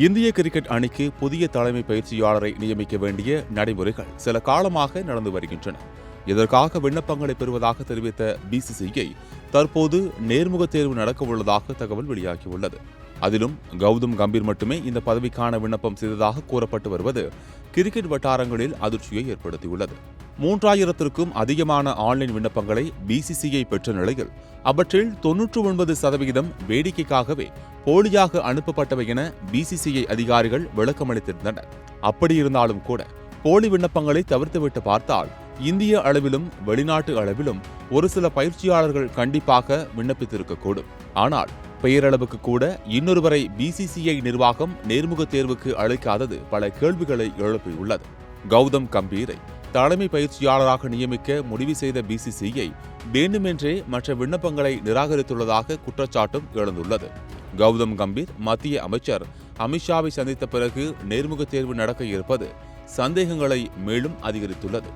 இந்திய கிரிக்கெட் அணிக்கு புதிய தலைமை பயிற்சியாளரை நியமிக்க வேண்டிய நடைமுறைகள் சில காலமாக நடந்து வருகின்றன. இதற்காக விண்ணப்பங்களை பெறுவதாக தெரிவித்த பிசிசிஐ தற்போது நேர்முக தேர்வு நடக்க உள்ளதாக தகவல் வெளியாகியுள்ளது. அதிலும் கௌதம் கம்பீர் மட்டுமே இந்த பதவிக்கான விண்ணப்பம் செய்ததாக கூறப்பட்டு வருவது கிரிக்கெட் வட்டாரங்களில் அதிர்ச்சியை ஏற்படுத்தியுள்ளது. 3000க்கும் அதிகமான ஆன்லைன் விண்ணப்பங்களை பிசிசிஐ பெற்ற நிலையில் அவற்றில் 99% வேடிக்கைக்காகவே போலியாக அனுப்பப்பட்டவை என பிசிசிஐ அதிகாரிகள் விளக்கமளித்திருந்தனர். அப்படியிருந்தாலும் கூட போலி விண்ணப்பங்களை தவிர்த்துவிட்டு பார்த்தால் இந்திய அளவிலும் வெளிநாட்டு அளவிலும் ஒரு சில பயிற்சியாளர்கள் கண்டிப்பாக விண்ணப்பித்திருக்கக்கூடும். ஆனால் பெயரளவுக்கு கூட இன்னொருவரை பிசிசிஐ நிர்வாகம் நேர்முக தேர்வுக்கு அழைக்காதது பல கேள்விகளை எழுப்பியுள்ளது. கௌதம் கம்பீரை தலைமை பயிற்சியாளராக நியமிக்க முடிவு செய்த பிசிசிஐ வேண்டுமென்றே மற்ற விண்ணப்பங்களை நிராகரித்துள்ளதாக குற்றச்சாட்டும் எழுந்துள்ளது. கௌதம் கம்பீர் மத்திய அமைச்சர் அமித்ஷாவை சந்தித்த பிறகு நேர்முக தேர்வு நடக்க இருப்பது சந்தேகங்களை மேலும் அதிகரித்துள்ளது.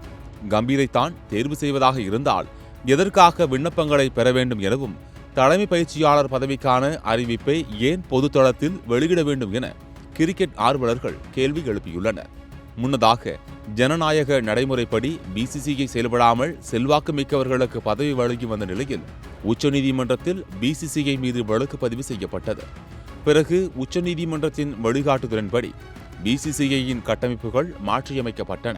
கம்பீரைத்தான் தேர்வு செய்வதாக இருந்தால் எதற்காக விண்ணப்பங்களை பெற வேண்டும் எனவும் தலைமை பயிற்சியாளர் பதவிக்கான அறிவிப்பை ஏன் பொதுத்தளத்தில் வெளியிட வேண்டும் என கிரிக்கெட் ஆர்வலர்கள் கேள்வி எழுப்பியுள்ளனர். முன்னதாக ஜனநாயக நடைமுறைப்படி பிசிசிஐ செயல்படாமல் செல்வாக்கு மிக்கவர்களுக்கு பதவி வழங்கி வந்த நிலையில் உச்சநீதிமன்றத்தில் பிசிசிஐ மீது வழக்கு பதிவு செய்யப்பட்டது. பிறகு உச்சநீதிமன்றத்தின் வழிகாட்டுதலின்படி பிசிசிஐயின் கட்டமைப்புகள் மாற்றியமைக்கப்பட்டன.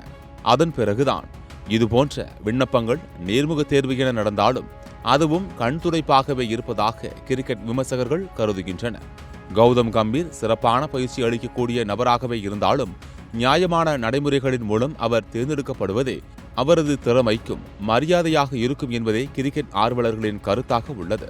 அதன் பிறகுதான் இதுபோன்ற விண்ணப்பங்கள் நேர்முக தேர்வு என நடந்தாலும் அதுவும் கண்துடைப்பாகவே இருப்பதாக கிரிக்கெட் விமர்சகர்கள் கருதுகின்றனர். கௌதம் கம்பீர் சிறப்பான பயிற்சி அளிக்கக்கூடிய நபராகவே இருந்தாலும் நியாயமான நடைமுறைகளின் மூலம் அவர் தேர்ந்தெடுக்கப்படுவதே அவரது திறமைக்கும் மரியாதையாக இருக்கும் என்பதே கிரிக்கெட் ஆர்வலர்களின் கருத்தாக உள்ளது.